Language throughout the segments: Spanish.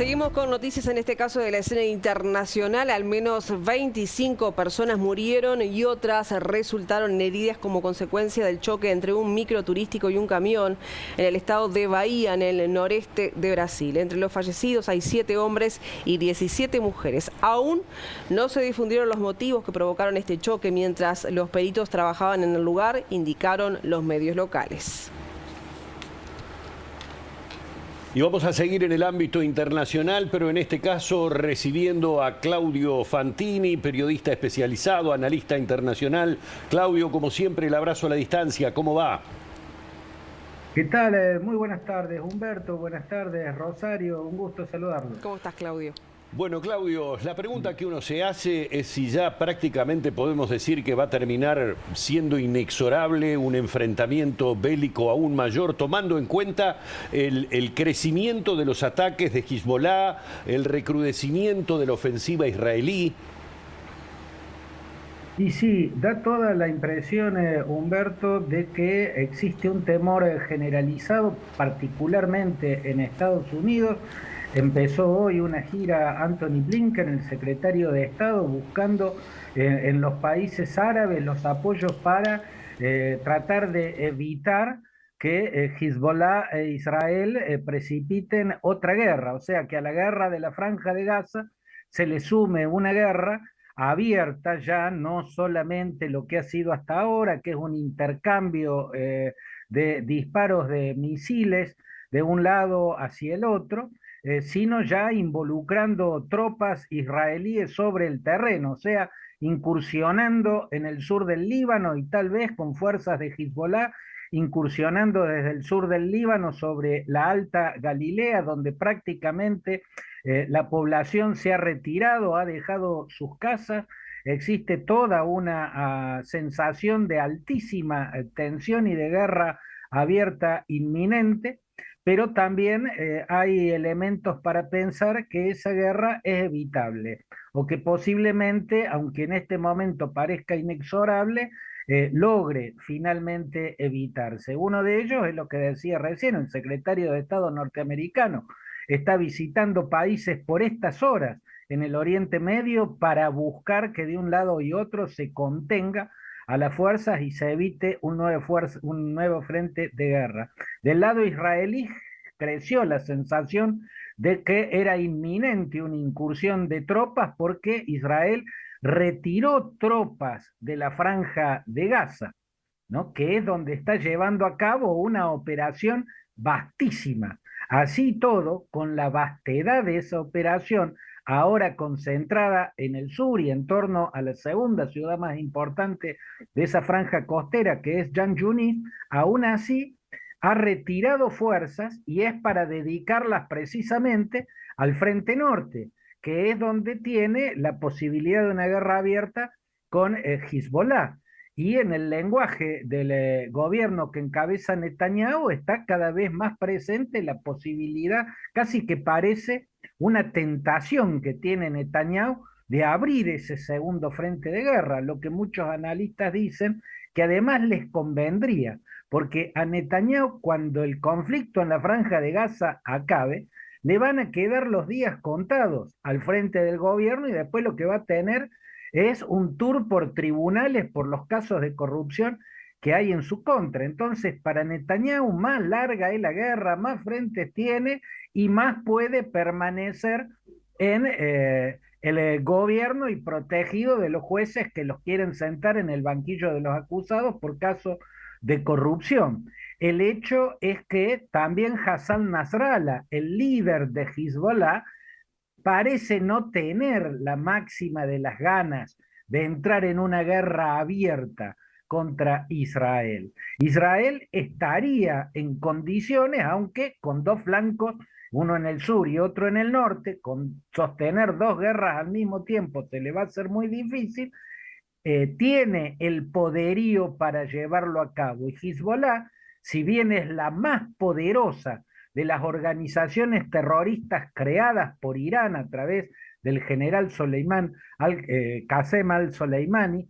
Seguimos con noticias en este caso de la escena internacional. Al menos 25 personas murieron y otras resultaron heridas como consecuencia del choque entre un micro turístico y un camión en el estado de Bahía, en el noreste de Brasil. Entre los fallecidos hay 7 hombres y 17 mujeres. Aún no se difundieron los motivos que provocaron este choque, mientras los peritos trabajaban en el lugar, indicaron los medios locales. Y vamos a seguir en el ámbito internacional, pero en este caso recibiendo a Claudio Fantini, periodista especializado, analista internacional. Claudio, como siempre, el abrazo a la distancia. ¿Cómo va? ¿Qué tal? Muy buenas tardes, Humberto. Buenas tardes, Rosario. Un gusto saludarlos. ¿Cómo estás, Claudio? Bueno, Claudio, la pregunta que uno se hace es si ya prácticamente podemos decir que va a terminar siendo inexorable un enfrentamiento bélico aún mayor, tomando en cuenta el crecimiento de los ataques de Hezbollah, el recrudecimiento de la ofensiva israelí. Y sí, da toda la impresión, Humberto, de que existe un temor generalizado, particularmente en Estados Unidos. Empezó hoy una gira Anthony Blinken, el secretario de Estado, buscando en los países árabes los apoyos para tratar de evitar que Hezbollah e Israel precipiten otra guerra, o sea, que a la guerra de la Franja de Gaza se le sume una guerra abierta ya, no solamente lo que ha sido hasta ahora, que es un intercambio de disparos de misiles de un lado hacia el otro, sino ya involucrando tropas israelíes sobre el terreno, o sea, incursionando en el sur del Líbano y tal vez con fuerzas de Hezbollah, incursionando desde el sur del Líbano sobre la Alta Galilea, donde prácticamente la población se ha retirado, ha dejado sus casas, existe toda una sensación de altísima tensión y de guerra abierta inminente, pero también hay elementos para pensar que esa guerra es evitable o que posiblemente, aunque en este momento parezca inexorable, logre finalmente evitarse. Uno de ellos es lo que decía recién el secretario de Estado norteamericano, está visitando países por estas horas en el Oriente Medio para buscar que de un lado y otro se contenga a las fuerzas y se evite un nuevo frente de guerra. Del lado israelí creció la sensación de que era inminente una incursión de tropas porque Israel retiró tropas de la franja de Gaza, ¿no? Que es donde está llevando a cabo una operación vastísima. Así todo, con la vastedad de esa operación, ahora concentrada en el sur y en torno a la segunda ciudad más importante de esa franja costera, que es Jan Yunis, aún así ha retirado fuerzas y es para dedicarlas precisamente al frente norte, que es donde tiene la posibilidad de una guerra abierta con Hezbollah. Y en el lenguaje del gobierno que encabeza Netanyahu está cada vez más presente la posibilidad, casi que parece una tentación que tiene Netanyahu de abrir ese segundo frente de guerra, lo que muchos analistas dicen que además les convendría, porque a Netanyahu, cuando el conflicto en la franja de Gaza acabe, le van a quedar los días contados al frente del gobierno y después lo que va a tener es un tour por tribunales por los casos de corrupción que hay en su contra. Entonces, para Netanyahu, más larga es la guerra, más frentes tiene y más puede permanecer en el gobierno y protegido de los jueces que los quieren sentar en el banquillo de los acusados por caso de corrupción. El hecho es que también Hassan Nasrallah, el líder de Hezbollah, parece no tener la máxima de las ganas de entrar en una guerra abierta contra Israel. Israel estaría en condiciones, aunque con dos flancos, uno en el sur y otro en el norte, con sostener dos guerras al mismo tiempo se le va a hacer muy difícil, tiene el poderío para llevarlo a cabo. Y Hezbollah, si bien es la más poderosa de las organizaciones terroristas creadas por Irán a través del general Qasem al-Soleimani,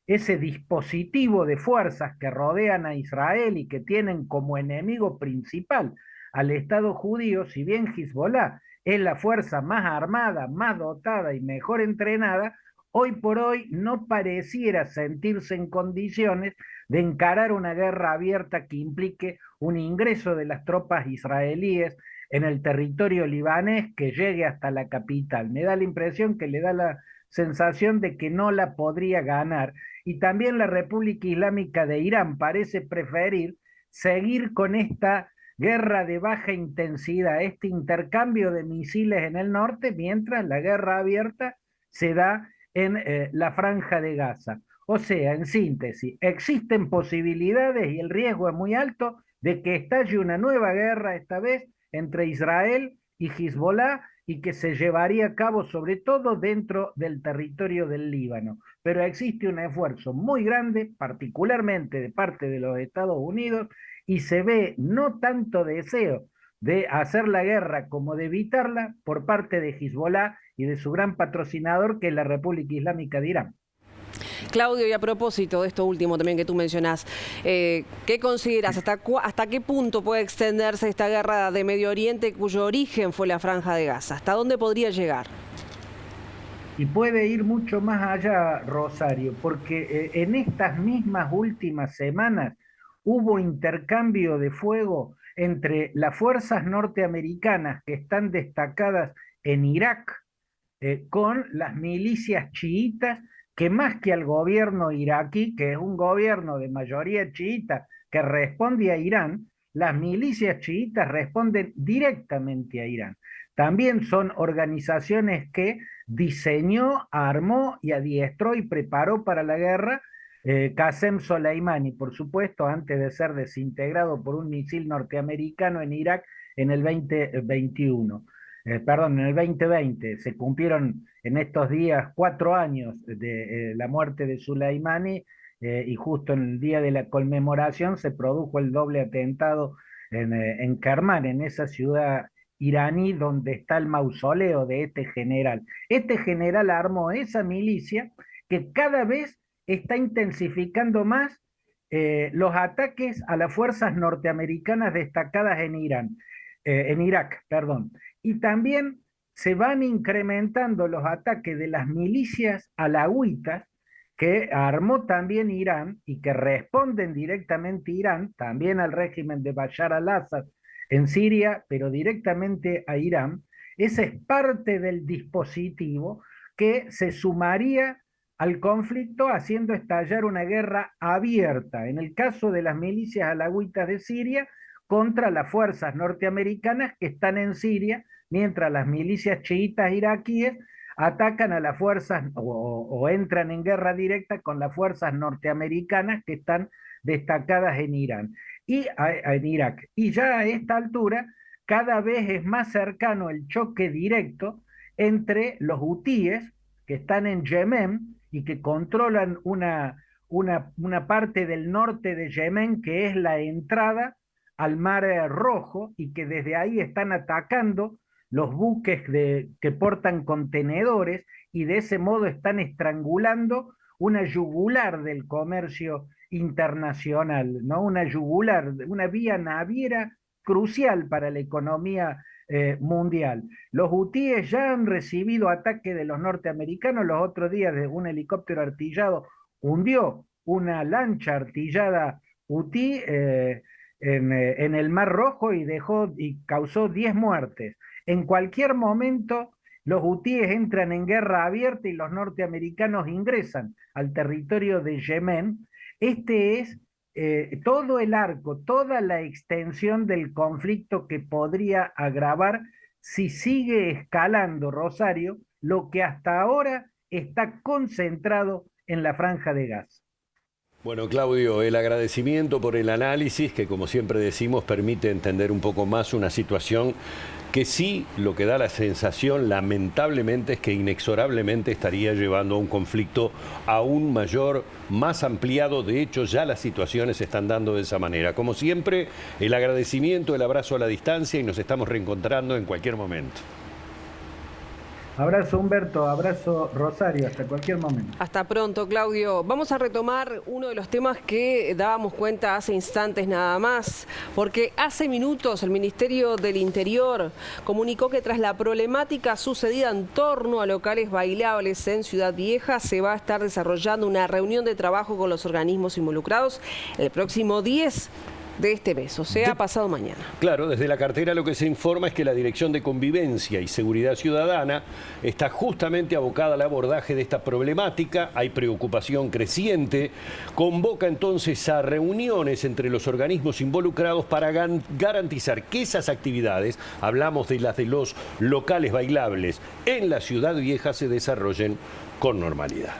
ese dispositivo de fuerzas que rodean a Israel y que tienen como enemigo principal al Estado judío, si bien Hezbollah es la fuerza más armada, más dotada y mejor entrenada, hoy por hoy no pareciera sentirse en condiciones de encarar una guerra abierta que implique un ingreso de las tropas israelíes en el territorio libanés que llegue hasta la capital. Me da la impresión que le da la sensación de que no la podría ganar. Y también la República Islámica de Irán parece preferir seguir con esta guerra de baja intensidad, este intercambio de misiles en el norte, mientras la guerra abierta se da en la franja de Gaza. O sea, en síntesis, existen posibilidades y el riesgo es muy alto de que estalle una nueva guerra, esta vez entre Israel y Hezbollah, y que se llevaría a cabo sobre todo dentro del territorio del Líbano. Pero existe un esfuerzo muy grande, particularmente de parte de los Estados Unidos, y se ve no tanto deseo de hacer la guerra como de evitarla por parte de Hezbollah y de su gran patrocinador, que es la República Islámica de Irán. Claudio, y a propósito de esto último también que tú mencionás, ¿qué consideras? ¿Hasta qué punto puede extenderse esta guerra de Medio Oriente cuyo origen fue la Franja de Gaza? ¿Hasta dónde podría llegar? Y puede ir mucho más allá, Rosario, porque en estas mismas últimas semanas hubo intercambio de fuego entre las fuerzas norteamericanas que están destacadas en Irak con las milicias chiitas que más que al gobierno iraquí, que es un gobierno de mayoría chiita que responde a Irán, las milicias chiitas responden directamente a Irán. También son organizaciones que diseñó, armó y adiestró y preparó para la guerra Qasem Soleimani, por supuesto, antes de ser desintegrado por un misil norteamericano en Irak en el 2021. En el 2020 se cumplieron en estos días 4 años de la muerte de Soleimani y justo en el día de la conmemoración se produjo el doble atentado en Kermán, en esa ciudad iraní donde está el mausoleo de este general. Este general armó esa milicia que cada vez está intensificando más los ataques a las fuerzas norteamericanas destacadas en Irak, perdón. Y también se van incrementando los ataques de las milicias alauitas que armó también Irán y que responden directamente a Irán, también al régimen de Bashar al-Assad en Siria, pero directamente a Irán. Ese es parte del dispositivo que se sumaría al conflicto haciendo estallar una guerra abierta, en el caso de las milicias alauitas de Siria, contra las fuerzas norteamericanas que están en Siria, mientras las milicias chiitas iraquíes atacan a las fuerzas o entran en guerra directa con las fuerzas norteamericanas que están destacadas en Irán y en Irak. Y ya a esta altura cada vez es más cercano el choque directo entre los hutíes que están en Yemen y que controlan una parte del norte de Yemen que es la entrada al Mar Rojo y que desde ahí están atacando los buques que portan contenedores y de ese modo están estrangulando una yugular del comercio internacional, ¿no? Una yugular, una vía naviera crucial para la economía mundial. Los hutíes ya han recibido ataque de los norteamericanos. Los otros días de un helicóptero artillado hundió una lancha artillada hutí en el Mar Rojo y causó 10 muertes. En cualquier momento los hutíes entran en guerra abierta y los norteamericanos ingresan al territorio de Yemen. Este es todo el arco, toda la extensión del conflicto que podría agravar si sigue escalando, Rosario, lo que hasta ahora está concentrado en la Franja de Gaza. Bueno, Claudio, el agradecimiento por el análisis que, como siempre decimos, permite entender un poco más una situación que sí, lo que da la sensación, lamentablemente, es que inexorablemente estaría llevando a un conflicto aún mayor, más ampliado. De hecho, ya las situaciones se están dando de esa manera. Como siempre, el agradecimiento, el abrazo a la distancia y nos estamos reencontrando en cualquier momento. Abrazo Humberto, abrazo Rosario, hasta cualquier momento. Hasta pronto, Claudio. Vamos a retomar uno de los temas que dábamos cuenta hace instantes nada más, porque hace minutos el Ministerio del Interior comunicó que tras la problemática sucedida en torno a locales bailables en Ciudad Vieja, se va a estar desarrollando una reunión de trabajo con los organismos involucrados el próximo 10 de este mes, o sea, pasado mañana. Claro, desde la cartera lo que se informa es que la Dirección de Convivencia y Seguridad Ciudadana está justamente abocada al abordaje de esta problemática. Hay preocupación creciente. Convoca entonces a reuniones entre los organismos involucrados para garantizar que esas actividades, hablamos de las de los locales bailables en la Ciudad Vieja, se desarrollen con normalidad.